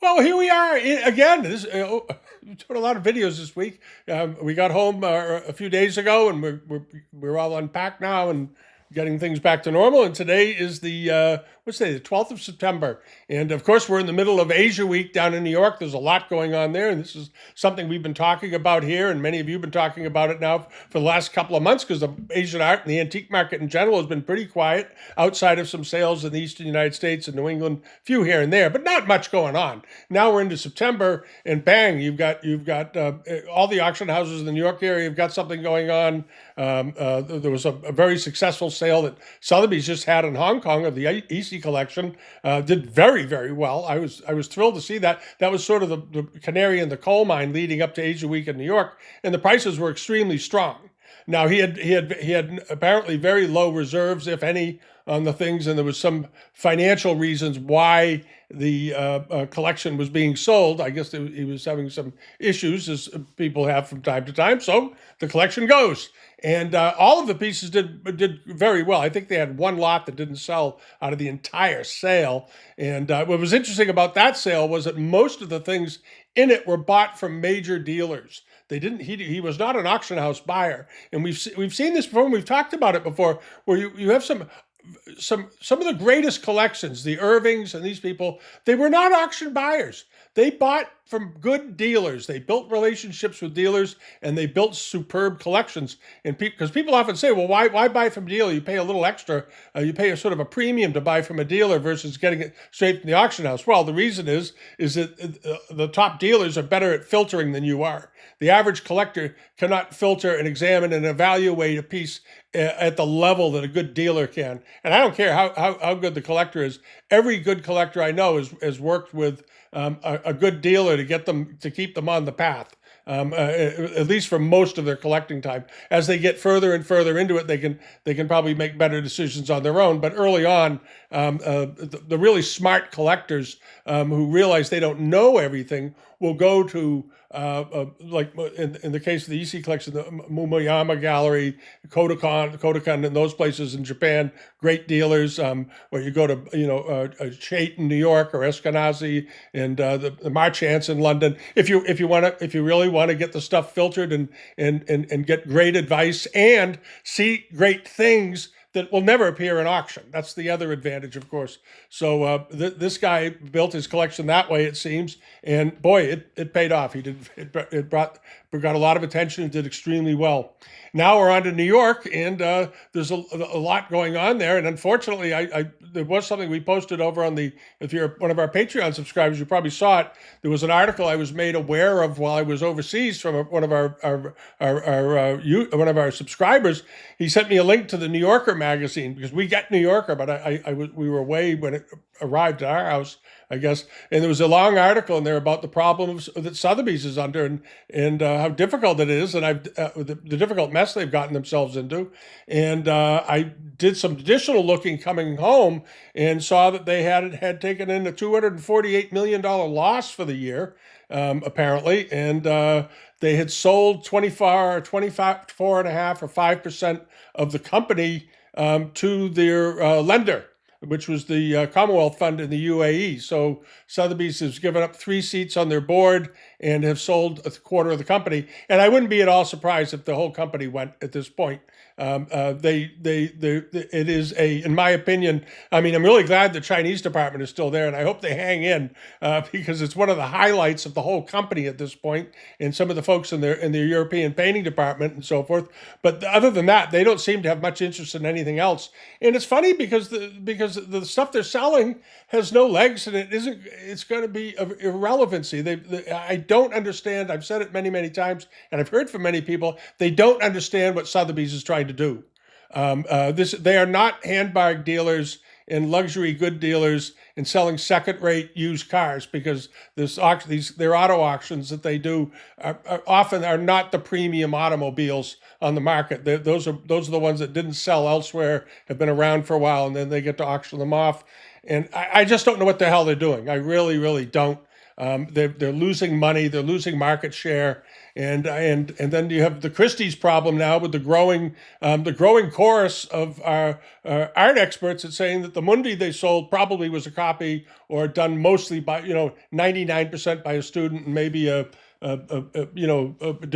Well, here we are again. We took a lot of videos this week. We got home a few days ago, and we're all unpacked now and getting things back to normal. And today is what's today, the 12th of September. And of course, we're in the middle of Asia Week down in New York. There's a lot going on there, and this is something we've been talking about here, and many of you have been talking about it now for the last couple of months because the Asian art and the antique market in general has been pretty quiet outside of some sales in the eastern United States and New England, few here and there, but not much going on. Now we're into September, and bang, you've got all the auction houses in the New York area have got something going on. There was a very successful sale that Sotheby's just had in Hong Kong of the EC collection. Did very well. I was thrilled to see that. That was sort of the canary in the coal mine leading up to Asia Week in New York, and the prices were extremely strong. Now he had apparently very low reserves, if any, on the things, and there was some financial reasons why the collection was being sold. I guess he was having some issues, as people have from time to time. So the collection goes, and all of the pieces did very well. I think they had one lot that didn't sell out of the entire sale. And what was interesting about that sale was that most of the things in it were bought from major dealers. They didn't. He was not an auction house buyer, and we've seen this before. And we've talked about it before, where you have some of the greatest collections, the Irvings and these people. They were not auction buyers. They bought from good dealers. They built relationships with dealers, and they built superb collections. And because people often say, well, why buy from a dealer? You pay a little extra. You pay a sort of a premium to buy from a dealer versus getting it straight from the auction house. Well, the reason is that the top dealers are better at filtering than you are. The average collector cannot filter and examine and evaluate a piece at the level that a good dealer can. And I don't care how good the collector is. Every good collector I know has worked with a good dealer to keep them on the path. At least for most of their collecting time. As they get further and further into it, they can probably make better decisions on their own. But early on, the really smart collectors who realize they don't know everything will go to like in the case of the EC collection, the Mumiyama Gallery, Kodokan, and those places in Japan, great dealers. Where you go to, Chait in New York or Eskenazi and the Marchants in London. If you really want to get the stuff filtered and get great advice and see great things that will never appear in auction. That's the other advantage, of course. So this guy built his collection that way, it seems, and boy, it paid off. It got a lot of attention and did extremely well. Now we're on to New York, and there's a lot going on there. And unfortunately, there was something we posted over on if you're one of our Patreon subscribers, you probably saw it. There was an article I was made aware of while I was overseas from one of our subscribers. He sent me a link to the New Yorker magazine because we get New Yorker, but we were away when it arrived at our house, I guess. And there was a long article in there about the problems that Sotheby's is under and how difficult it is, and the difficult mess they've gotten themselves into. And I did some additional looking coming home and saw that they had taken in a $248 million loss for the year, apparently, and they had sold 24 and a half or 5% of the company to their lender, which was the Commonwealth Fund in the UAE. So Sotheby's has given up 3 seats on their board and have sold a quarter of the company. And I wouldn't be at all surprised if the whole company went at this point. It is in my opinion, I mean, I'm really glad the Chinese department is still there, and I hope they hang in because it's one of the highlights of the whole company at this point, and some of the folks in their European painting department and so forth. But other than that, they don't seem to have much interest in anything else. And it's funny because the stuff they're selling has no legs, and it's going to be of irrelevancy. I don't understand. I've said it many times, and I've heard from many people. They don't understand what Sotheby's is trying to do. They are not handbag dealers and luxury good dealers and selling second-rate used cars, because their auto auctions that they do often are not the premium automobiles on the market. Those are the ones that didn't sell elsewhere, have been around for a while, and then they get to auction them off. And I just don't know what the hell they're doing. I really don't. They're losing money. They're losing market share. And then you have the Christie's problem now with the growing chorus of our art experts at saying that the Mundi they sold probably was a copy or done mostly by 99% by a student, and maybe Da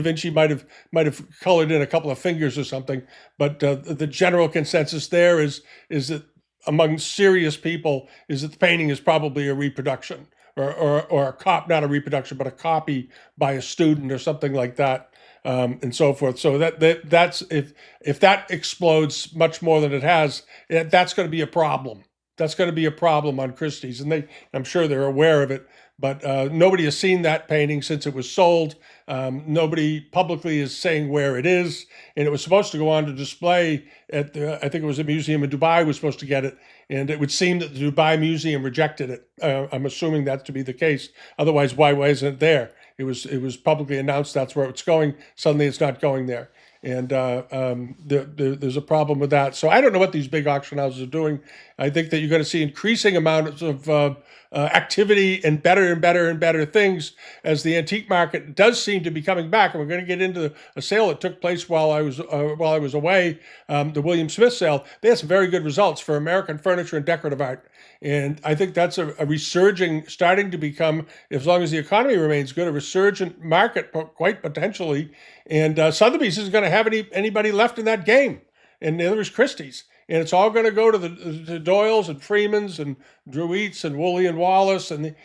Vinci might have colored in a couple of fingers or something. But the general consensus there is that among serious people is that the painting is probably a reproduction or a cop, not a reproduction, but a copy by a student or something like that, and so forth. So that's if that explodes much more than it has, that's going to be a problem. That's going to be a problem on Christie's, and I'm sure they're aware of it. But nobody has seen that painting since it was sold. Nobody publicly is saying where it is, and it was supposed to go on to display at I think it was a museum in Dubai was supposed to get it, and it would seem that the Dubai Museum rejected it. I'm assuming that to be the case. Otherwise, why isn't it there? It was publicly announced that's where it's going. Suddenly, it's not going there. And there's a problem with that. So I don't know what these big auction houses are doing. I think that you're going to see increasing amounts of activity and better things as the antique market does seem to be coming back. And we're going to get into a sale that took place while I was away, the William Smith sale. They had some very good results for American furniture and decorative art. And I think that's a resurging, starting to become, as long as the economy remains good, a resurgent market, quite potentially. And Sotheby's isn't going to have anybody left in that game. And neither is Christie's. And it's all going to go to the Doyles and Freemans and Druitt's and Woolley and Wallace and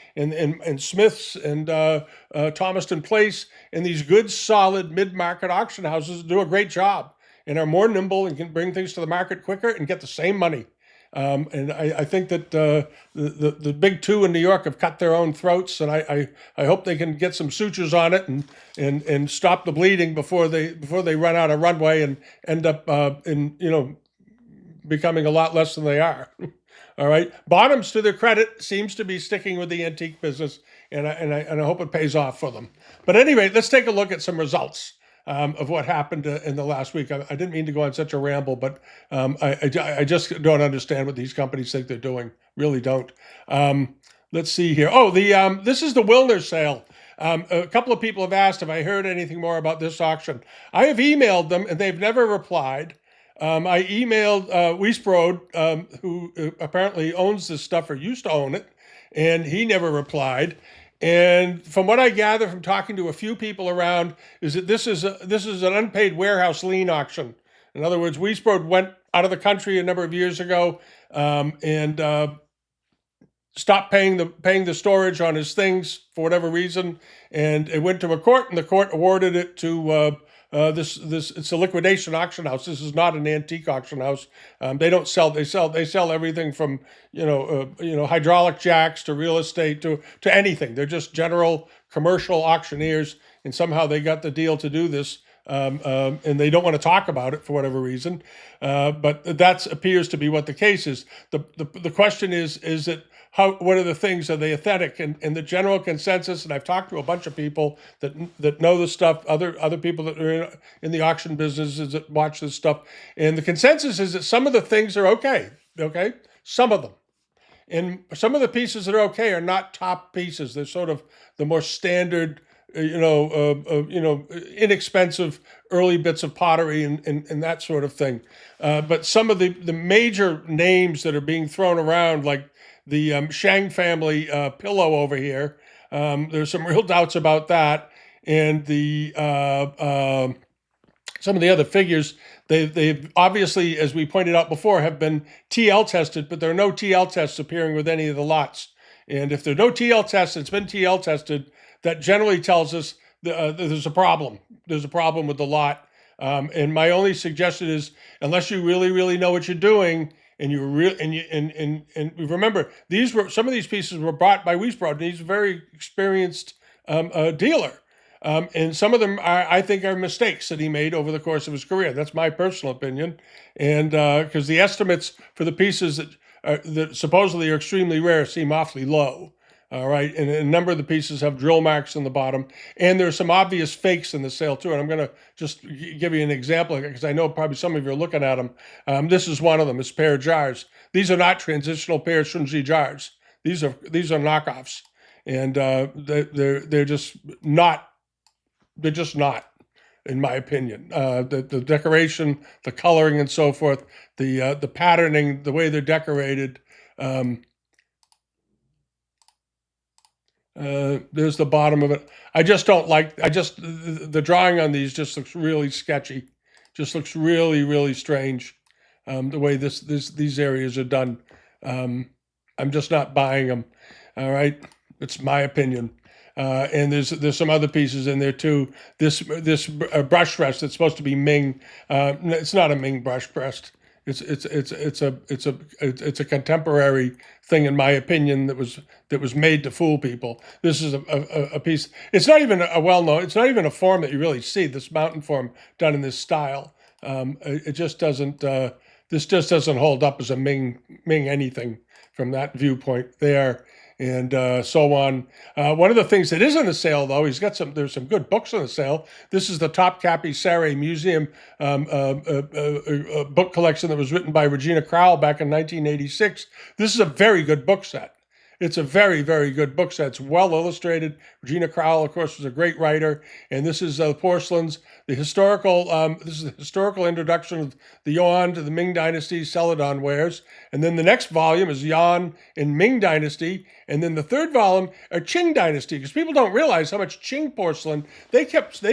Smiths and Thomaston Place and these good, solid mid-market auction houses do a great job and are more nimble and can bring things to the market quicker and get the same money. And I think that the big two in New York have cut their own throats, and I hope they can get some sutures on it and stop the bleeding before they run out of runway and end up becoming a lot less than they are. All right, Bonhams, to their credit, seems to be sticking with the antique business, and I hope it pays off for them. But anyway, let's take a look at some results of what happened in the last week. I didn't mean to go on such a ramble, but I just don't understand what these companies think they're doing. Really don't. Let's see here. Oh, this is the Wilner sale. A couple of people have asked if I heard anything more about this auction. I have emailed them, and they've never replied. I emailed Wiesbrod, who apparently owns this stuff or used to own it, and he never replied. And from what I gather from talking to a few people around, is that this is an unpaid warehouse lien auction. In other words, Wiesbrod went out of the country a number of years ago and stopped paying the storage on his things for whatever reason, and it went to a court, and the court awarded it to it's a liquidation auction house. This is not an antique auction house. They don't sell. They sell everything from hydraulic jacks to real estate to anything. They're just general commercial auctioneers, and somehow they got the deal to do this. And they don't want to talk about it for whatever reason. But that appears to be what the case is. The question is that what are the things? Are they authentic? And the general consensus, and I've talked to a bunch of people that know the stuff, other people that are in the auction businesses that watch this stuff, and the consensus is that some of the things are okay, some of them. And some of the pieces that are okay are not top pieces. They're sort of the more standard, inexpensive early bits of pottery and that sort of thing. But some of the major names that are being thrown around, like the Shang family pillow over here, there's some real doubts about that. And some of the other figures, they've obviously, as we pointed out before, have been TL tested, but there are no TL tests appearing with any of the lots. And if there are no TL tests, it's been TL tested, that generally tells us there's a problem. There's a problem with the lot. And my only suggestion is, unless you really, really know what you're doing, and remember, some of these pieces were bought by Wiesbrod, and he's a very experienced dealer. And some of them I think are mistakes that he made over the course of his career. That's my personal opinion. And because the estimates for the pieces that supposedly are extremely rare seem awfully low. All right. And a number of the pieces have drill marks in the bottom. And there's some obvious fakes in the sale, too. And I'm going to just give you an example because I know probably some of you are looking at them. This is one of them. It's a pair of jars. These are not transitional pair of Shunji jars. These are knockoffs. and they're just not. They're just not, in my opinion. The decoration, the coloring, and so forth, the patterning, the way they're decorated. There's the bottom of it. I just don't like. The drawing on these just looks really sketchy. Just looks really, really strange. The way these areas are done. I'm just not buying them. All right, it's my opinion. And there's some other pieces in there too. This brush rest that's supposed to be Ming. It's not a Ming brush rest. It's a contemporary thing, in my opinion, that was made to fool people. This is a piece. It's not even a well-known. It's not even a form that you really see. This mountain form done in this style. It just doesn't. This just doesn't hold up as a Ming anything from that viewpoint there, and so on. One of the things that is on the sale, though, there's some good books on the sale. This is the Topkapi Sare Museum book collection that was written by Regina Crowell back in 1986. This is a very good book set. It's a very, very good book set. It's well illustrated. Regina Crowell, of course, was a great writer. And this is porcelains. This is the historical introduction of the Yuan to the Ming Dynasty Celadon wares. And then the next volume is Yuan in Ming Dynasty. And then the third volume are Qing Dynasty, because people don't realize how much Qing porcelain they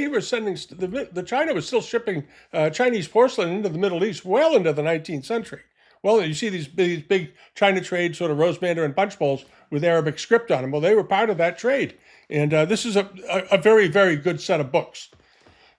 were sending. The China was still shipping Chinese porcelain into the Middle East well into the 19th century. Well, you see these big China trade sort of rose mandarin punch bowls with Arabic script on them. Well, they were part of that trade. And this is a very, very good set of books.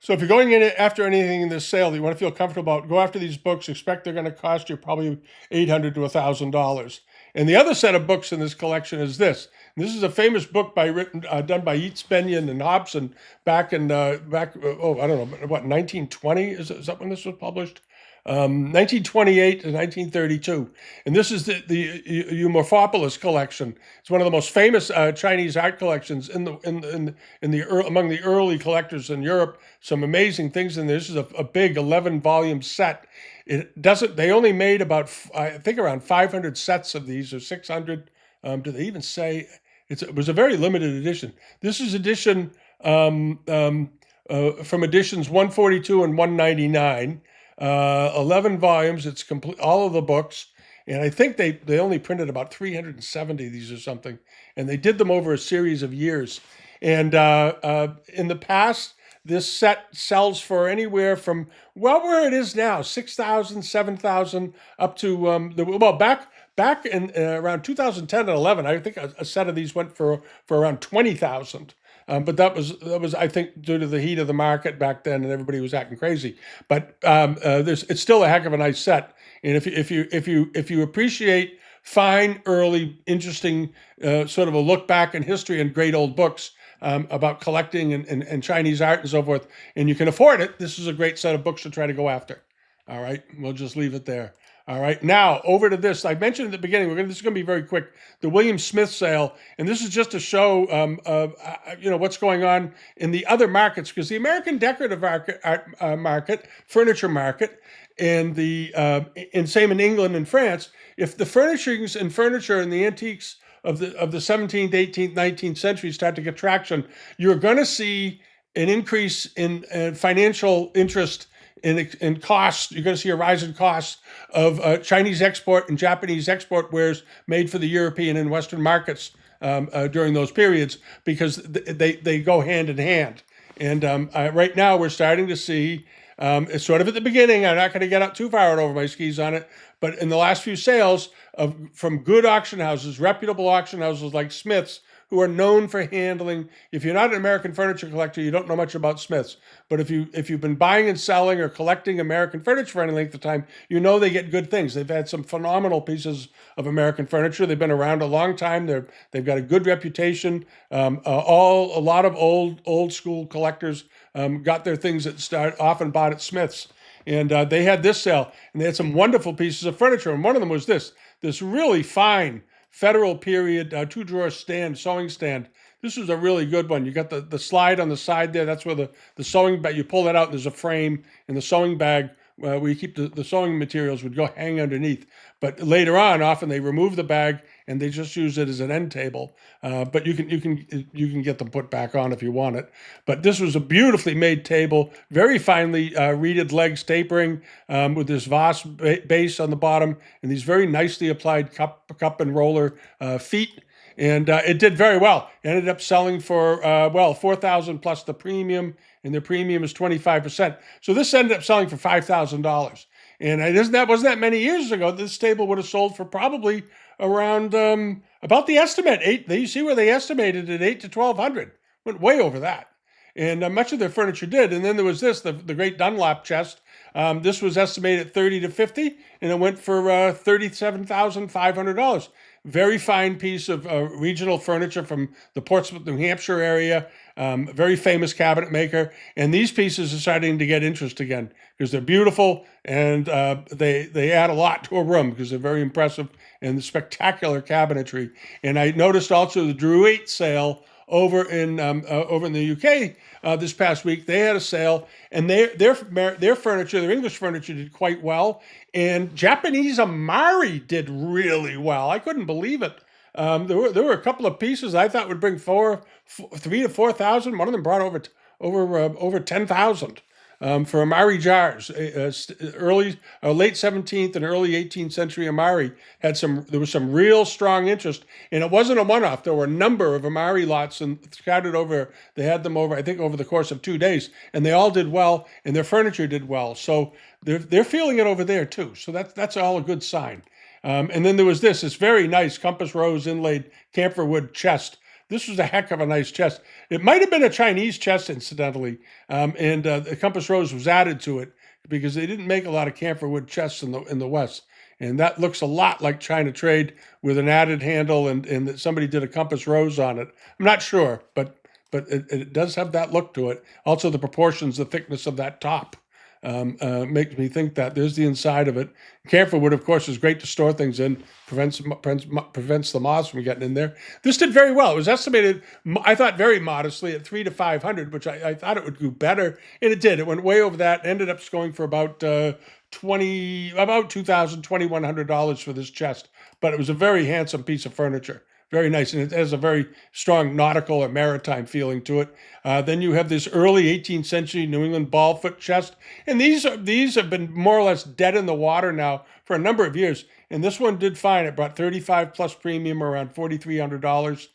So if you're going in after anything in this sale that you want to feel comfortable about, go after these books. Expect they're going to cost you probably $800 to $1,000. And the other set of books in this collection is this. And this is a famous book done by Yeats, Benyon, and Hobson back in, I don't know, what, 1920? Is that when this was published? 1928 to 1932, and this is the Eumorphopolis collection. It's one of the most famous Chinese art collections among the early collectors in Europe. Some amazing things in there. This is a big 11-volume set. They only made about, I think, around 500 sets of these, or 600. Do they even say it was a very limited edition? This is edition from editions 142 and 199. 11 volumes. It's complete, all of the books. And I think they only printed about 370 of these or something. And they did them over a series of years. And in the past, this set sells for anywhere from, well, where it is now, 6,000, 7,000, up to, back in around 2010 and 11, I think a set of these went for around 20,000. But that was I think due to the heat of the market back then, and everybody was acting crazy. But it's still a heck of a nice set. And if you appreciate fine, early, interesting sort of a look back in history and great old books about collecting and Chinese art and so forth, and you can afford it, this is a great set of books to try to go after. All right, we'll just leave it there. All right, now over to this. I mentioned at the beginning, this is going to be very quick. The William Smith sale, and this is just to show, what's going on in the other markets, because the American decorative market, furniture market, and same in England and France. If the furnishings and furniture and the antiques of the 17th, 18th, 19th century start to get traction, you're going to see an increase in financial interest. In costs, you're going to see a rise in costs of Chinese export and Japanese export wares made for the European and Western markets during those periods, because they go hand in hand. And right now we're starting to see, it's sort of at the beginning, I'm not going to get out too far out over my skis on it, but in the last few sales from good auction houses, reputable auction houses like Smith's, who are known for handling. If you're not an American furniture collector, you don't know much about Smiths. But if you've been buying and selling or collecting American furniture for any length of time, you know they get good things. They've had some phenomenal pieces of American furniture. They've been around a long time. They've got a good reputation. A lot of old school collectors got their things often bought at Smiths. And they had this sale, and they had some wonderful pieces of furniture. And one of them was this really fine Federal period 2-drawer sewing stand. This was a really good one. You got the slide on the side there. That's where the sewing bag, you pull that out, and there's a frame, and the sewing bag where you keep the sewing materials would go hang underneath. But later on, often they remove the bag and they just use it as an end table. But you can get them put back on if you want it. But this was a beautifully made table, very finely reeded legs tapering, with this Voss base on the bottom and these very nicely applied cup and roller feet. And it did very well. It ended up selling for 4,000 plus the premium, and the premium is 25%. So this ended up selling for $5,000. And wasn't that many years ago. This table would have sold for probably around about the estimate eight. You see where they estimated it 8 to 1,200. Went way over that. And much of their furniture did. And then there was the great Dunlop chest. This was estimated at 30 to 50, and it went for $37,500. Very fine piece of regional furniture from the Portsmouth, New Hampshire area. Very famous cabinet maker. And these pieces are starting to get interest again because they're beautiful and they add a lot to a room because they're very impressive and the spectacular cabinetry. And I noticed also the Druid sale over in the UK this past week. They had a sale, and their furniture, their English furniture, did quite well, and Japanese Amari did really well. I couldn't believe it. There were a couple of pieces I thought would bring 3 to 4,000. One of them brought over 10,000. For Amari jars, late 17th and early 18th century Amari there was some real strong interest, and it wasn't a one-off. There were a number of Amari lots and scattered over. They had them over, I think, over the course of 2 days, and they all did well, and their furniture did well. So they're feeling it over there too. So that's all a good sign. And then there was this very nice compass rose inlaid camphor wood chest. This was a heck of a nice chest. It might have been a Chinese chest, incidentally, and the compass rose was added to it because they didn't make a lot of camphor wood chests in the West. And that looks a lot like China trade with an added handle, and that somebody did a compass rose on it. I'm not sure, but it does have that look to it. Also, the proportions, the thickness of that top makes me think that. There's the inside of it. Camphor wood, of course, is great to store things in. Prevents the moths from getting in there. This did very well. It was estimated, I thought, very modestly at 3 to 500, which I thought it would do better, and it did. It went way over that. Ended up going for about $2,100 for this chest. But it was a very handsome piece of furniture. Very nice, and it has a very strong nautical or maritime feeling to it. Then you have this early 18th century New England ballfoot chest, and these have been more or less dead in the water now for a number of years. And this one did fine. It brought 35 plus premium, around $4,300.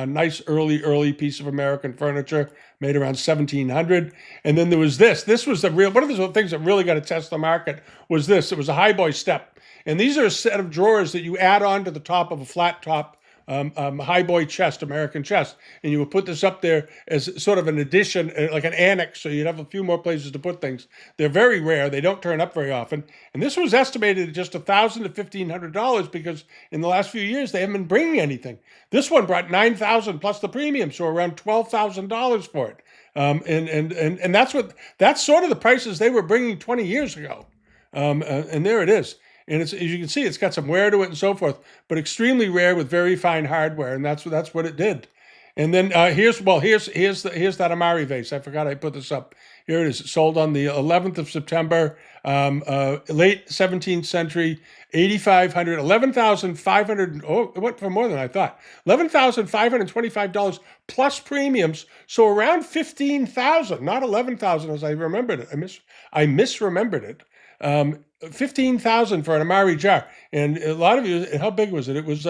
Nice early piece of American furniture made around 1700. And then there was this. This was one of the things that really got to test the market was this. It was a highboy step, and these are a set of drawers that you add on to the top of a flat top highboy chest, American chest, and you would put this up there as sort of an addition, like an annex, so you'd have a few more places to put things. They're very rare; they don't turn up very often. And this was estimated at just $1,000 to $1,500 because in the last few years they haven't been bringing anything. This one brought $9,000 plus the premium, so around $12,000 for it. And that's sort of the prices they were bringing 20 years ago. And there it is. And as you can see, it's got some wear to it and so forth, but extremely rare with very fine hardware, and that's what it did. And then here's that Amari vase. I forgot I put this up. Here it is. It sold on the 11th of September, late 17th century, 8,500, 11,500. Oh, it went for more than I thought. $11,525 plus premiums, so around 15,000, not 11,000 as I remembered it. I misremembered it. 15,000 for an Amari jar, and a lot of you. How big was it? It was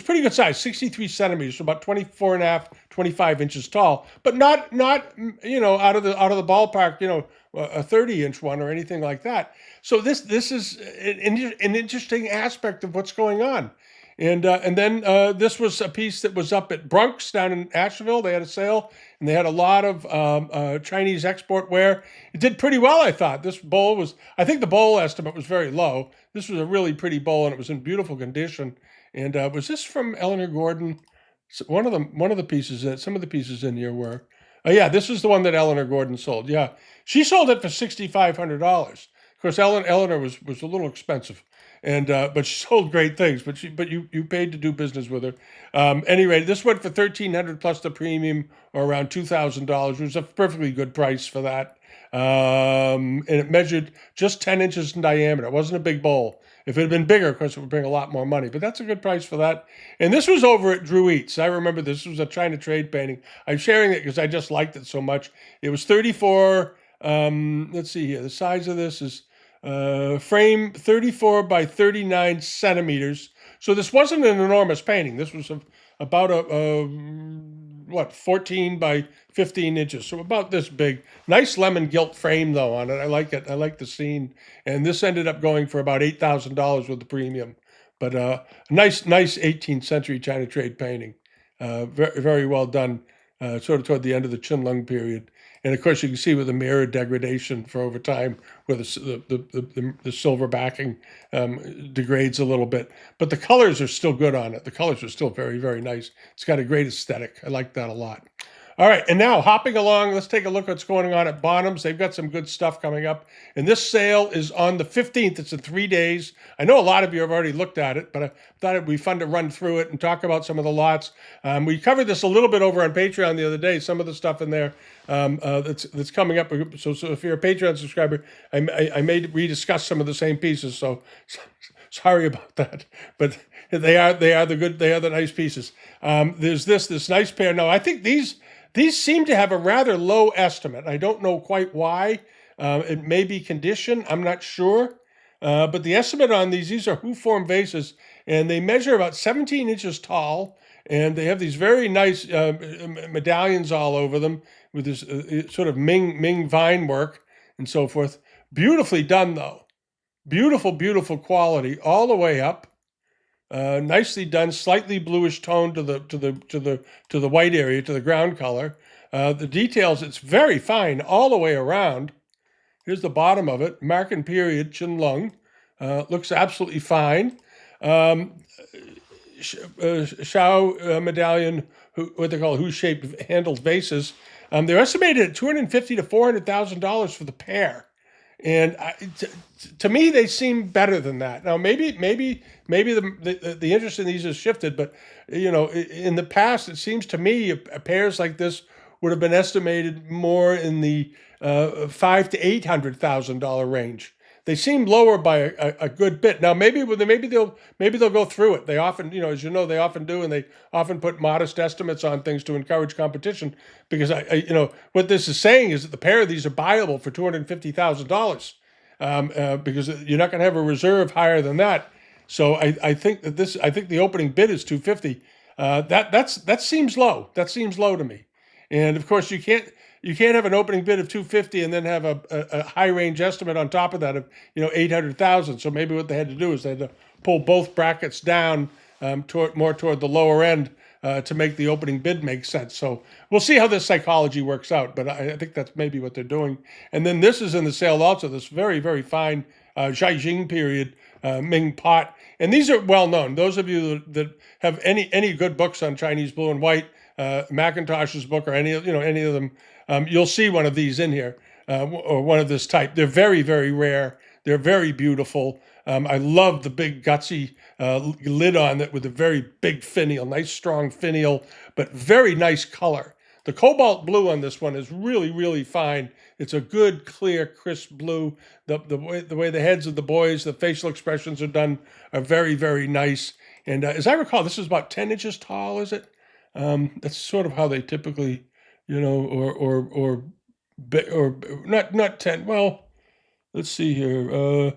pretty good size, 63 centimeters, so about 24 and a half, 25 inches tall, but not out of the ballpark, a 30-inch one or anything like that. So this is an interesting aspect of what's going on. And then this was a piece that was up at Bronx down in Asheville. They had a sale, and they had a lot of Chinese export ware. It did pretty well, I thought. I think the bowl estimate was very low. This was a really pretty bowl, and it was in beautiful condition. And was this from Eleanor Gordon? One of the pieces, some of the pieces in here were. Yeah, this is the one that Eleanor Gordon sold. Yeah, she sold it for $6,500. Of course, Eleanor was a little expensive. And but she sold great things. But you paid to do business with her. Anyway, this went for $1,300 plus the premium, or around $2,000, which was a perfectly good price for that. And it measured just 10 inches in diameter. It wasn't a big bowl. If it had been bigger, of course, it would bring a lot more money. But that's a good price for that. And this was over at Drew Eats. I remember this was a China trade painting. I'm sharing it because I just liked it so much. It was 34. Let's see here. The size of this is frame 34 by 39 centimeters. So this wasn't an enormous painting. This was about what, 14 by 15 inches. So about this big. Nice lemon gilt frame though on it. I like it. I like the scene. And this ended up going for about $8,000 with the premium. But nice 18th century China trade painting. Very, very well done. Sort of toward the end of the Qianlong period. And of course, you can see with the mirror degradation for over time, where the silver backing degrades a little bit. But the colors are still good on it. The colors are still very, very nice. It's got a great aesthetic. I like that a lot. All right, and now hopping along, let's take a look at what's going on at Bonhams. They've got some good stuff coming up. And this sale is on the 15th. It's in 3 days. I know a lot of you have already looked at it, but I thought it'd be fun to run through it and talk about some of the lots. We covered this a little bit over on Patreon the other day, some of the stuff in there that's coming up. So if you're a Patreon subscriber, I may rediscuss some of the same pieces, so sorry about that. But they are the nice pieces. There's this nice pair. Now, I think these seem to have a rather low estimate. I don't know quite why. It may be condition. I'm not sure. But the estimate on these are Hu-form vases, and they measure about 17 inches tall, and they have these very nice medallions all over them with this sort of Ming vine work and so forth. Beautifully done, though. Beautiful, beautiful quality all the way up. Nicely done, slightly bluish tone to the white area, to the ground color. The details, it's very fine all the way around. Here's the bottom of it, mark and period, Qianlong. Looks absolutely fine. Shao medallion, what they call Hu-shaped handled vases. They're estimated at $250,000 to $400,000 for the pair. And to me, they seem better than that. Now, maybe the interest in these has shifted, but in the past, it seems to me pairs like this would have been estimated more in the $500,000 to $800,000 range. They seem lower by a good bit. Now, maybe they'll go through it. They often, as you know, they often do, and they often put modest estimates on things to encourage competition. Because what this is saying is that the pair of these are buyable for $250,000, because you're not going to have a reserve higher than that. So I think the opening bid is $250,000. That seems low. That seems low to me. And of course, you can't have an opening bid of $250,000 and then have a high range estimate on top of that of $800,000. So maybe what they had to do is they had to pull both brackets down more toward the lower end to make the opening bid make sense. So we'll see how this psychology works out. But I think that's maybe what they're doing. And then this is in the sale also. This very, very fine Zhaijing period Ming pot. And these are well known. Those of you that have any good books on Chinese blue and white, Macintosh's book or any of them, you'll see one of these in here, or one of this type. They're very, very rare. They're very beautiful. I love the big gutsy lid on it with a very big finial, nice strong finial, but very nice color. The cobalt blue on this one is really, really fine. It's a good, clear, crisp blue. The way the heads of the boys, the facial expressions are done are very, very nice. And as I recall, this is about 10 inches tall, is it? That's sort of how they typically, or not 10. Well, let's see here.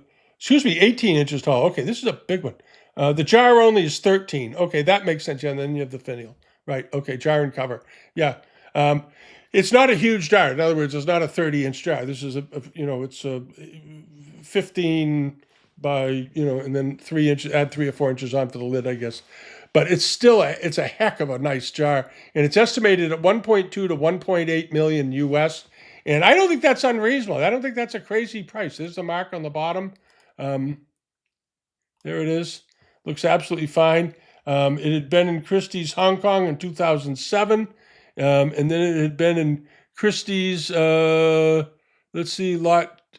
18 inches tall. Okay, this is a big one. The jar only is 13. Okay, that makes sense. Yeah, and then you have the finial. Right. Okay, jar and cover. Yeah. It's not a huge jar. In other words, it's not a 30-inch jar. This is it's a 15 by, and then 3 inches, add 3 or 4 inches on for the lid, I guess. But it's still it's a heck of a nice jar. And it's estimated at 1.2 to 1.8 million US. And I don't think that's unreasonable. I don't think that's a crazy price. There's the mark on the bottom. There it is. Looks absolutely fine. It had been in Christie's Hong Kong in 2007. And then it had been in Christie's, lot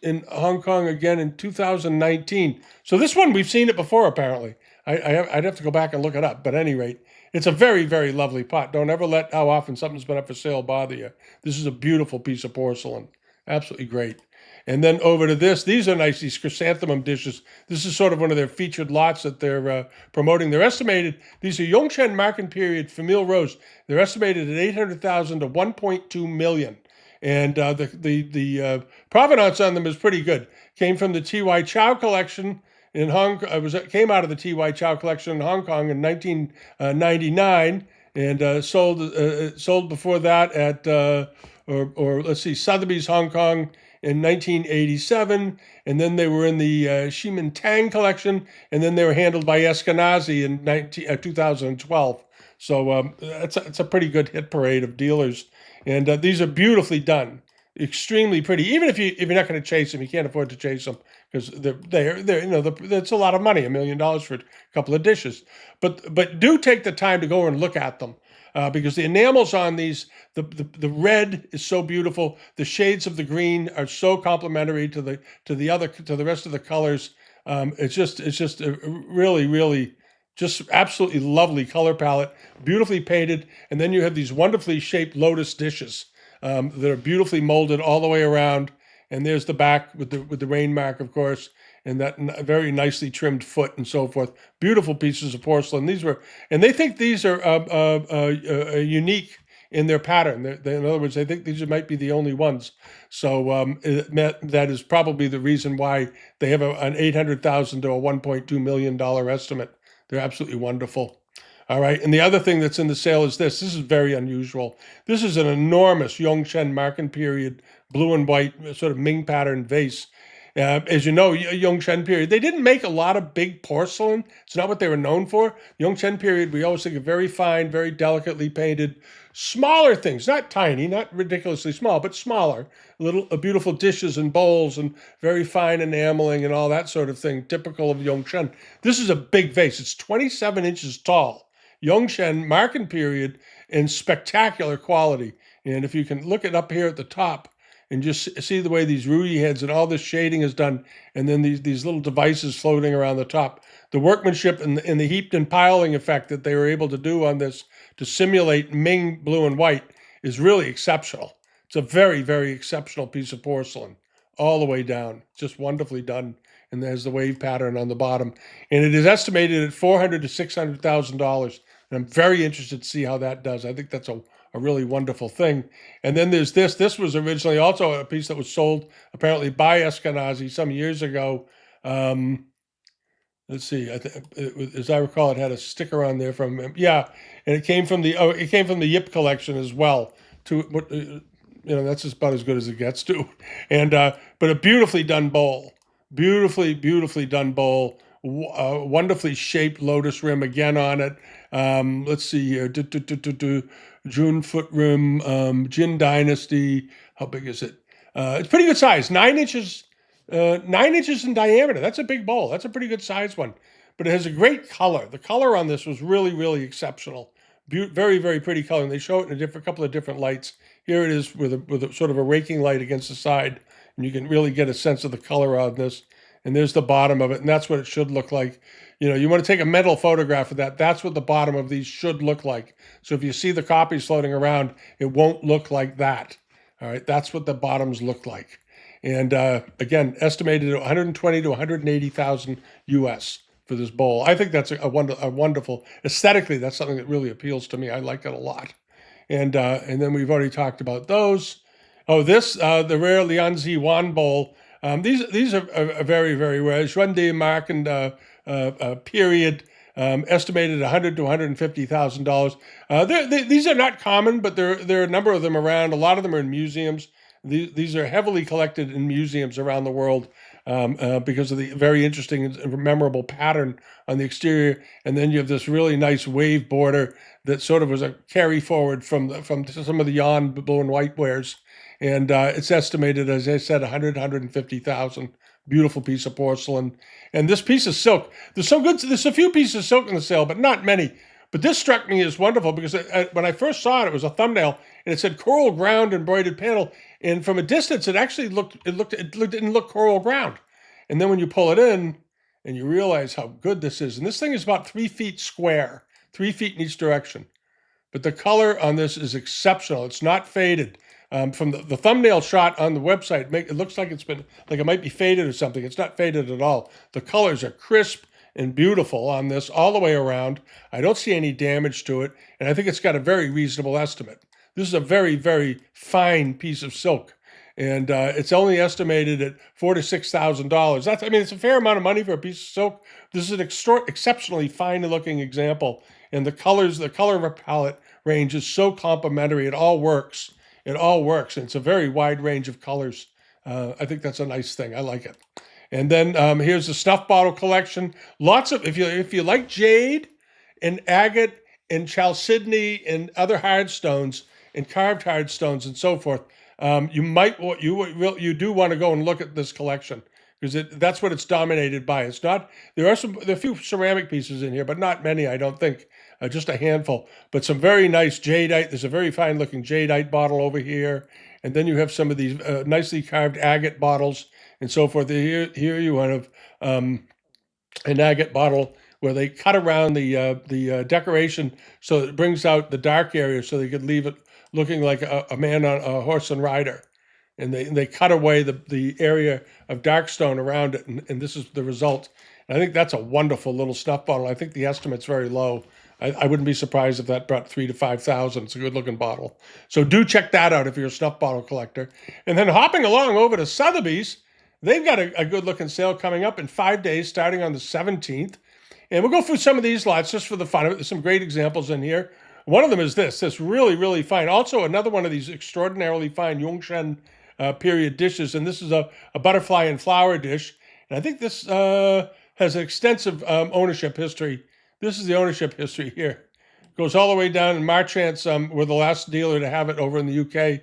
in Hong Kong again in 2019. So this one, we've seen it before, apparently. I'd have to go back and look it up. But at any rate, it's a very, very lovely pot. Don't ever let how often something's been up for sale bother you. This is a beautiful piece of porcelain. Absolutely great. And then over to this. These are nice, these chrysanthemum dishes. This is sort of one of their featured lots that they're promoting. They're estimated, these are Yongchen Marken period famille rose. They're estimated at 800,000 to 1.2 million. And the provenance on them is pretty good. Came from the T.Y. Chow collection in Hong Kong. Came out of the T.Y. Chow collection in Hong Kong in 1999, and sold before that at or let's see, Sotheby's Hong Kong in 1987, and then they were in the Shimin Tang collection, and then they were handled by Eskenazi in 2012. So it's a pretty good hit parade of dealers, and these are beautifully done, extremely pretty. Even if you're not going to chase them, you can't afford to chase them because they're that's a lot of money, $1 million for a couple of dishes. But do take the time to go and look at them. Because the enamels on these, the red is so beautiful. The shades of the green are so complementary to the rest of the colors. It's just a really just absolutely lovely color palette, beautifully painted, and then you have these wonderfully shaped lotus dishes that are beautifully molded all the way around. And there's the back with the rain mark, of course, and that very nicely trimmed foot and so forth. Beautiful pieces of porcelain. And they think these are unique in their pattern. In other words, they think these might be the only ones. So that is probably the reason why they have an 800,000 to a 1.2 million dollar estimate. They're absolutely wonderful. All right, and the other thing that's in the sale is this. This is very unusual. This is an enormous Yongchen Marken period blue and white sort of Ming pattern vase. As you know, Yongchen period, they didn't make a lot of big porcelain. It's not what they were known for. Yongchen period, we always think of very fine, very delicately painted, smaller things, not tiny, not ridiculously small, but smaller, little beautiful dishes and bowls and very fine enameling and all that sort of thing, typical of Yongchen. This is a big vase. It's 27 inches tall. Yongchen Marken period in spectacular quality. And if you can look it up here at the top, and just see the way these ruby heads and all this shading is done, and then these little devices floating around the top. The workmanship and the heaped and piling effect that they were able to do on this to simulate Ming blue and white is really exceptional. It's a very, very exceptional piece of porcelain all the way down. Just wonderfully done. And there's the wave pattern on the bottom. And it is estimated at $400,000 to $600,000. And I'm very interested to see how that does. I think that's a really wonderful thing. And then there's this. This was originally also a piece that was sold apparently by Eskenazi some years ago. Let's see. As I recall, it had a sticker on there from him. Yeah, and it came from the Yip collection as well. That's about as good as it gets to. And but a beautifully done bowl, beautifully done bowl. Wonderfully shaped lotus rim again on it. Let's see here. June foot rim, Jin Dynasty. How big is it? It's pretty good size. 9 inches. 9 inches in diameter. That's a big bowl. That's a pretty good size one. But it has a great color. The color on this was really exceptional. Very, very pretty color. And they show it in a couple of different lights. Here it is with a sort of a raking light against the side. And you can really get a sense of the color on this. And there's the bottom of it. And that's what it should look like. You want to take a mental photograph of that. That's what the bottom of these should look like. So if you see the copies floating around, it won't look like that. All right. That's what the bottoms look like. And again, estimated at 120 to 180,000 US for this bowl. I think that's a wonderful, aesthetically, that's something that really appeals to me. I like it a lot. And then we've already talked about those. Oh, the rare Lianzi Wan bowl. These are very, very rare. Xuande Marken period, estimated $100,000 to $150,000. These are not common, but there are a number of them around. A lot of them are in museums. These are heavily collected in museums around the world because of the very interesting and memorable pattern on the exterior. And then you have this really nice wave border that sort of was a carry forward from some of the Yan blue and white wares. And it's estimated, as I said, 150,000. Beautiful piece of porcelain. And this piece of silk, there's a few pieces of silk in the sale, but not many. But this struck me as wonderful because when I first saw it, it was a thumbnail and it said coral ground embroidered panel. And from a distance, it actually didn't look coral ground. And then when you pull it in and you realize how good this is, and this thing is about 3 feet square, 3 feet in each direction. but the color on this is exceptional. It's not faded. From the thumbnail shot on the website, it looks like it might be faded or something. It's not faded at all. The colors are crisp and beautiful on this all the way around. I don't see any damage to it, and I think it's got a very reasonable estimate. This is a very, very fine piece of silk, and it's only estimated at $4,000 to $6,000. It's a fair amount of money for a piece of silk. This is an exceptionally fine-looking example, and the color palette range is so complementary. It all works. It all works, and it's a very wide range of colors. I think that's a nice thing. I like it. And then here's the snuff bottle collection. Lots of, if you like jade and agate and chalcedony and other hard stones and carved hard stones and so forth, you do want to go and look at this collection, because that's what it's dominated by. It's not, there are a few ceramic pieces in here, but not many, I don't think. Just a handful, but some very nice jadeite. There's a very fine looking jadeite bottle over here. And then you have some of these nicely carved agate bottles and so forth. Here you have an agate bottle where they cut around the decoration so it brings out the dark area, so they could leave it looking like a man on a horse and rider. And they cut away the area of dark stone around it, and this is the result. And I think that's a wonderful little snuff bottle. I think the estimate's very low. I wouldn't be surprised if that brought $3,000 to $5,000. It's a good-looking bottle. So do check that out if you're a snuff bottle collector. And then hopping along over to Sotheby's, they've got a good-looking sale coming up in 5 days, starting on the 17th. And we'll go through some of these lots just for the fun of it. There's some great examples in here. One of them is this really, really fine. Also, another one of these extraordinarily fine Yongchen period dishes, and this is a butterfly and flower dish. And I think this has an extensive ownership history. This is the ownership history here. It goes all the way down, and Marchants were the last dealer to have it over in the UK.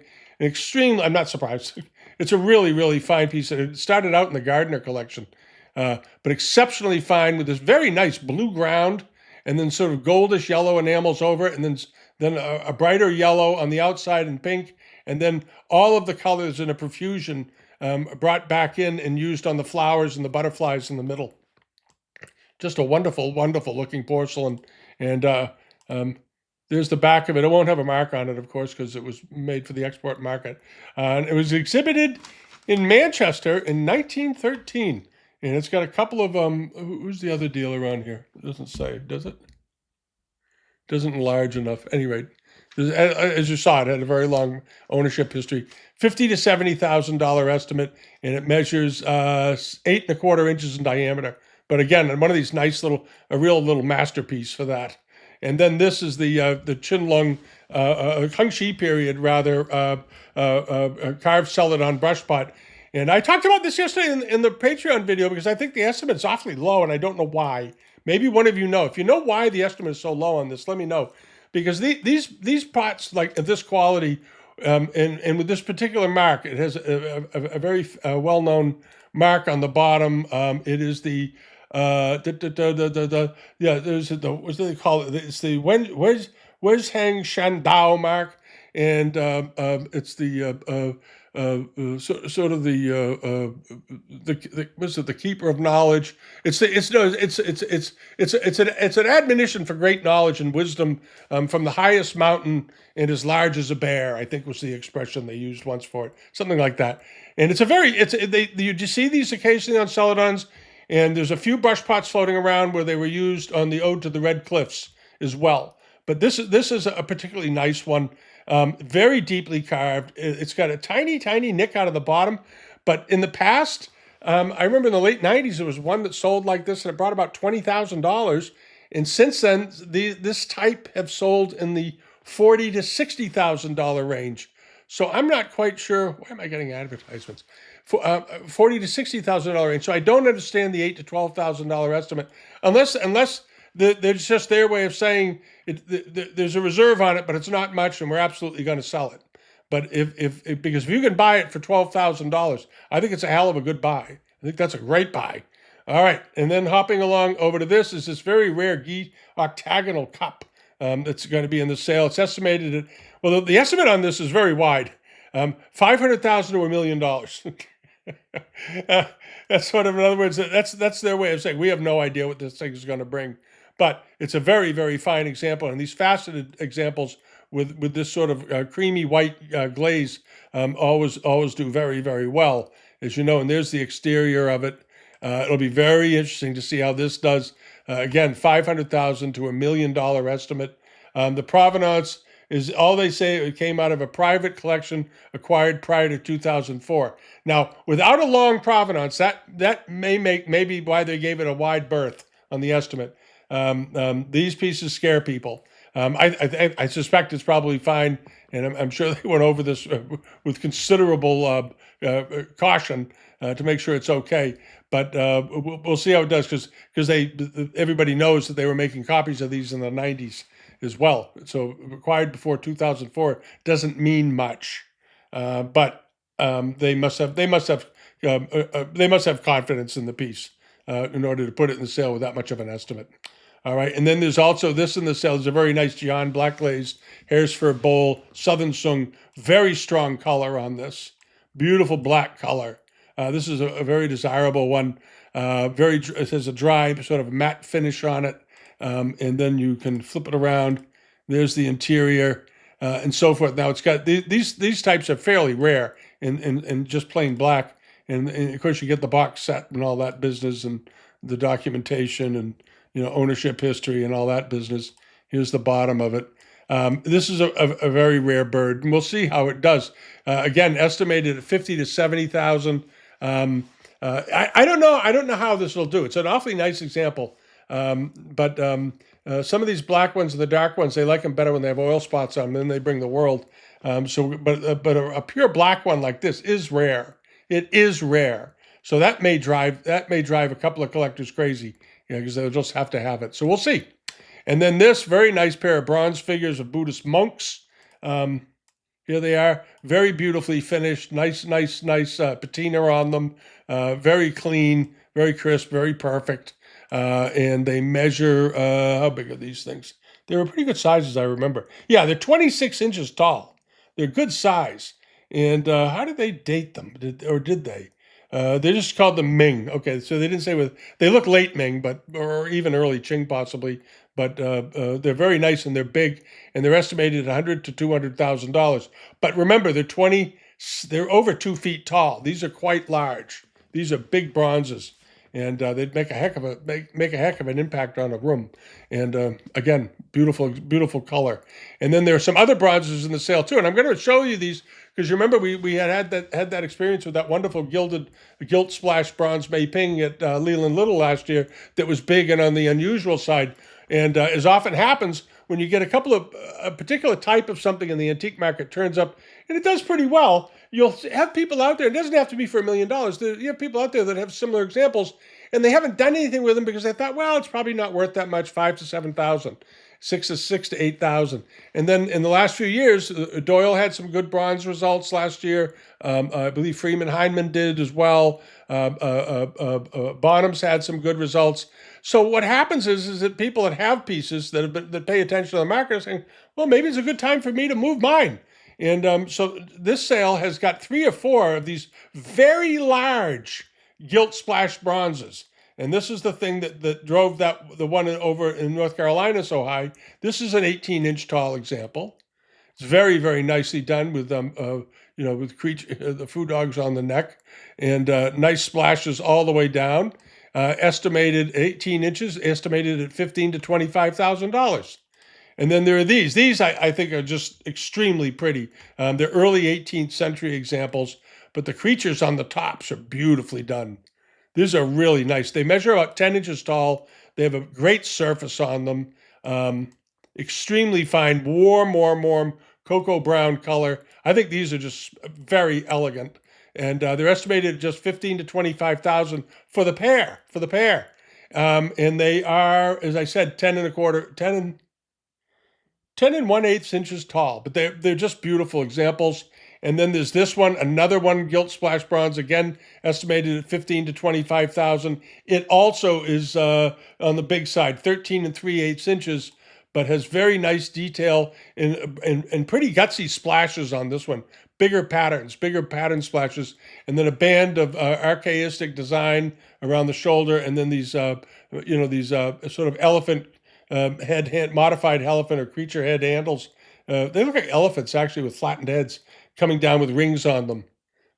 I'm not surprised. It's a really, really fine piece. It started out in the Gardner collection, but exceptionally fine with this very nice blue ground, and then sort of goldish yellow enamels over it, and then a brighter yellow on the outside and pink, and then all of the colors in a profusion brought back in and used on the flowers and the butterflies in the middle. Just a wonderful, wonderful looking porcelain. And there's the back of it. It won't have a mark on it, of course, because it was made for the export market. And it was exhibited in Manchester in 1913. And it's got a couple of, who's the other dealer on here? It doesn't say, does it? Doesn't enlarge enough. Anyway, as you saw, it had a very long ownership history. $50,000 to $70,000 estimate, and it measures 8¼ inches in diameter. But again, one of these nice a real little masterpiece for that. And then this is the Qinlong Kangxi period, rather, carved celadon brush pot. And I talked about this yesterday in the Patreon video, because I think the estimate is awfully low, and I don't know why. Maybe one of you know. If you know why the estimate is so low on this, let me know. Because these pots, like of this quality, and with this particular mark, it has a very well-known mark on the bottom. It is the what do they call it? It's the Where's Hang Shandao mark, and it's the sort of the what's it? The keeper of knowledge. It's an admonition for great knowledge and wisdom from the highest mountain and as large as a bear, I think was the expression they used once for it, something like that. And you see these occasionally on celadons, and there's a few brush pots floating around where they were used on the Ode to the Red Cliffs as well. But this is a particularly nice one. Very deeply carved. It's got a tiny, tiny nick out of the bottom. But in the past, I remember in the late 90s, there was one that sold like this, and it brought about $20,000. And since then, this type have sold in the $40,000 to $60,000 range. So I'm not quite sure. Why am I getting advertisements? For $40,000 to $60,000 range. So I don't understand the $8,000 to $12,000 estimate, unless there's just their way of saying there's a reserve on it, but it's not much, and we're absolutely going to sell it. But because if you can buy it for $12,000, I think it's a hell of a good buy. I think that's a great buy. All right, and then hopping along over to this is this very rare Guy octagonal cup that's going to be in the sale. It's estimated at, well, the estimate on this is very wide, $500,000 to $1 million. That's sort of, in other words, that's their way of saying we have no idea what this thing is going to bring. But it's a very, very fine example, and these faceted examples with this sort of creamy white glaze always do very, very well, as you know. And there's the exterior of it. It'll be very interesting to see how this does. Again, $500,000 to $1 million estimate. The provenance is all they say. It came out of a private collection acquired prior to 2004. Now, without a long provenance, that maybe why they gave it a wide berth on the estimate. These pieces scare people. I suspect it's probably fine, and I'm sure they went over this with considerable caution to make sure it's okay. But we'll see how it does, because everybody knows that they were making copies of these in the 90s as well. So acquired before 2004 doesn't mean much, but they must have confidence in the piece in order to put it in the sale with that much of an estimate. All right, and then there's also this in the sale. There's a very nice Gian black glazed hares for a bowl, Southern Sung, very strong color on this, beautiful black color. This is a very desirable one. It has a dry sort of matte finish on it, and then you can flip it around. There's the interior and so forth. Now it's got these types are fairly rare in just plain black, and of course you get the box set and all that business and the documentation and ownership history and all that business. Here's the bottom of it. This is a very rare bird, and we'll see how it does. Again, estimated at 50 to 70,000. I don't know. I don't know how this will do. It's an awfully nice example, but some of these black ones and the dark ones, they like them better when they have oil spots on them. Then they bring the world. But a pure black one like this is rare. It is rare. So that may drive a couple of collectors crazy, because they'll just have to have it. So we'll see. And then this very nice pair of bronze figures of Buddhist monks. Here they are, very beautifully finished, nice patina on them, very clean, very crisp, very perfect. And they measure, how big are these things? They were pretty good sizes, I remember. Yeah, they're 26 inches tall. They're good size. And how did they date them? Did they? They just called them Ming. Okay, so they didn't say they look late Ming, or even early Qing possibly, but they're very nice and they're big, and they're estimated at $100,000 to $200,000. But remember, they're over 2 feet tall. These are quite large. These are big bronzes, and they'd make a heck of an impact on a room. And again, beautiful color. And then there are some other bronzes in the sale too, and I'm going to show you these. Because you remember we had that experience with that wonderful gilt splash bronze Mei Ping at Leland Little last year that was big and on the unusual side. And as often happens, when you get a particular type of something in the antique market turns up and it does pretty well, you'll have people out there. It doesn't have to be for $1 million. You have people out there that have similar examples, and they haven't done anything with them because they thought, well, it's probably not worth that much, 5 to 7,000. 6 to 8,000. And then in the last few years, Doyle had some good bronze results last year. I believe Freeman Hindman did as well. Bonhams had some good results. So what happens is that people that have pieces that pay attention to the market are saying, well, maybe it's a good time for me to move mine. And so this sale has got 3 or 4 of these very large gilt splash bronzes. And this is the thing that drove the one over in North Carolina so high. This is an 18-inch tall example. It's very, very nicely done with the food dogs on the neck, and nice splashes all the way down. Estimated 18 inches, estimated at $15,000 to $25,000. And then there are these. These I think are just extremely pretty. They're early 18th century examples, but the creatures on the tops are beautifully done. These are really nice. They measure about 10 inches tall. They have a great surface on them. Extremely fine, warm, cocoa brown color. I think these are just very elegant. And they're estimated at just $15,000 to $25,000 for the pair. And they are, as I said, 10 and 1/8 inches tall. But they're just beautiful examples. And then there's this one, another one, gilt splash bronze, again, estimated at $15,000 to $25,000. It also is on the big side, 13 3/8 inches, but has very nice detail and pretty gutsy splashes on this one. Bigger pattern splashes, and then a band of archaistic design around the shoulder, and then these sort of elephant modified elephant or creature head handles They look like elephants, actually, with flattened heads coming down with rings on them.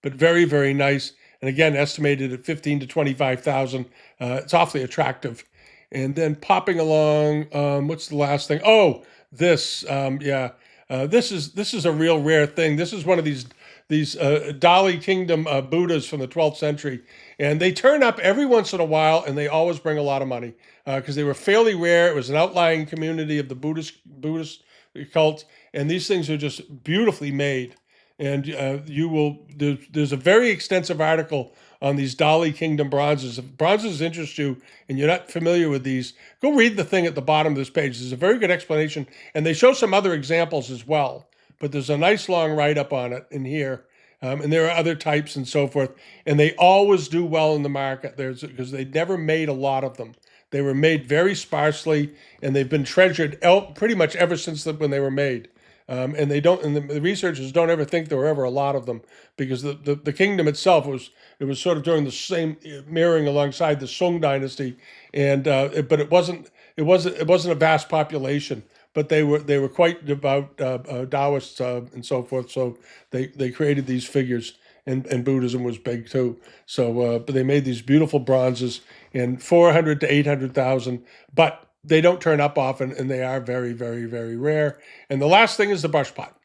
But very, very nice. And again, estimated at 15 to 25,000. It's awfully attractive. And then popping along, what's the last thing? Oh, this, yeah. This is a real rare thing. This is one of these Dali Kingdom Buddhas from the 12th century, and they turn up every once in a while, and they always bring a lot of money because they were fairly rare. It was an outlying community of the Buddhist cult, and these things are just beautifully made. And there's a very extensive article on these Dali Kingdom bronzes. If bronzes interest you and you're not familiar with these, go read the thing at the bottom of this page. There's a very good explanation, and they show some other examples as well. But there's a nice long write-up on it in here. And there are other types and so forth. And they always do well in the market because they never made a lot of them. They were made very sparsely, and they've been treasured pretty much ever since when they were made. And the researchers don't ever think there were ever a lot of them because the kingdom itself was sort of during the same mirroring alongside the Sung dynasty, and but it wasn't a vast population. But they were quite devout Taoists and so forth. So they created these figures, and Buddhism was big too. So but they made these beautiful bronzes in 400 to 800,000, but they don't turn up often, and they are very, very, very rare. And the last thing is the brush pot.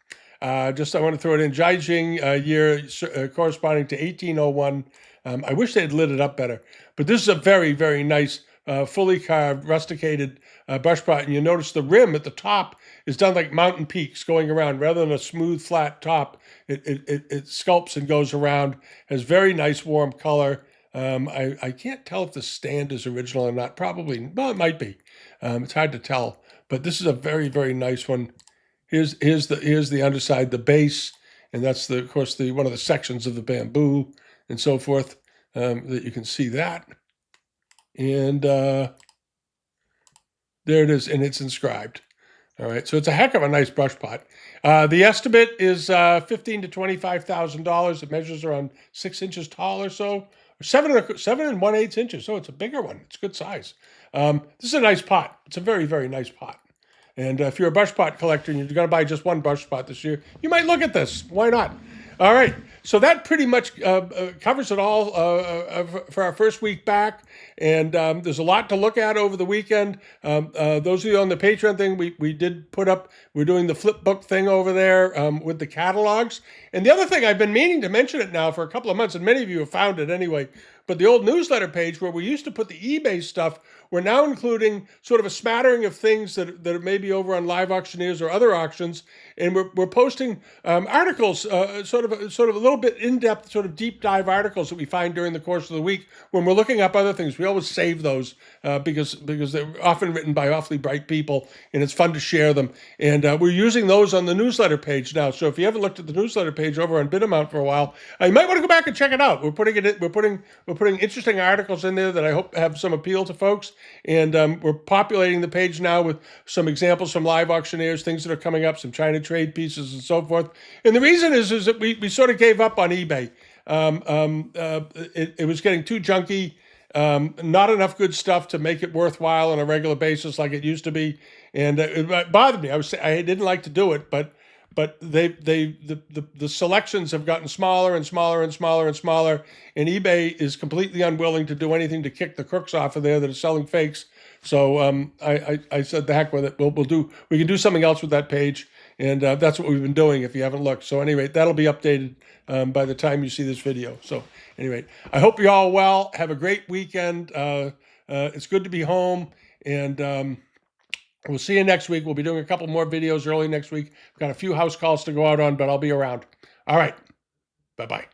I want to throw it in Jiajing year corresponding to 1801. I wish they had lit it up better, but this is a very, very nice fully carved, rusticated brush pot. And you notice the rim at the top is done like mountain peaks going around rather than a smooth, flat top. It sculpts and goes around, has very nice warm color. I can't tell if the stand is original or not. Probably, well, it might be. It's hard to tell, but this is a very, very nice one. Here's the underside, the base, and that's of course one of the sections of the bamboo and so forth. That you can see that, and there it is, and it's inscribed. All right, so it's a heck of a nice brush pot. The estimate is $15,000 to $25,000. It measures around 6 inches tall or so. 7 1/8 inches, so it's a bigger one. It's good size. This is a nice pot. It's a very, very nice pot. And if you're a brush pot collector and you're going to buy just one brush pot this year, you might look at this. Why not? All right. So that pretty much covers it all for our first week back. And there's a lot to look at over the weekend. Those of you on the Patreon thing, we did put up, we're doing the flip book thing over there with the catalogs. And the other thing, I've been meaning to mention it now for a couple of months, and many of you have found it anyway, but the old newsletter page where we used to put the eBay stuff, we're now including sort of a smattering of things that are maybe over on Live Auctioneers or other auctions, and we're posting articles, sort of a little bit in-depth, sort of deep dive articles that we find during the course of the week when we're looking up other things. We always save those because they're often written by awfully bright people, and it's fun to share them. And we're using those on the newsletter page now. So if you haven't looked at the newsletter page over on Bidamount for a while, you might want to go back and check it out. We're putting interesting articles in there that I hope have some appeal to folks. And we're populating the page now with some examples from Live Auctioneers, things that are coming up, some China trade pieces and so forth. And the reason is that we sort of gave up on eBay. It was getting too junky, not enough good stuff to make it worthwhile on a regular basis like it used to be. And it bothered me. I didn't like to do it, but the selections have gotten smaller and smaller and smaller and smaller, and eBay is completely unwilling to do anything to kick the crooks off of there that are selling fakes. So I said the heck with it. We can do something else with that page, and that's what we've been doing if you haven't looked. So anyway, that'll be updated by the time you see this video. So anyway, I hope you're all well. Have a great weekend. It's good to be home, and we'll see you next week. We'll be doing a couple more videos early next week. We've got a few house calls to go out on, but I'll be around. All right. Bye-bye.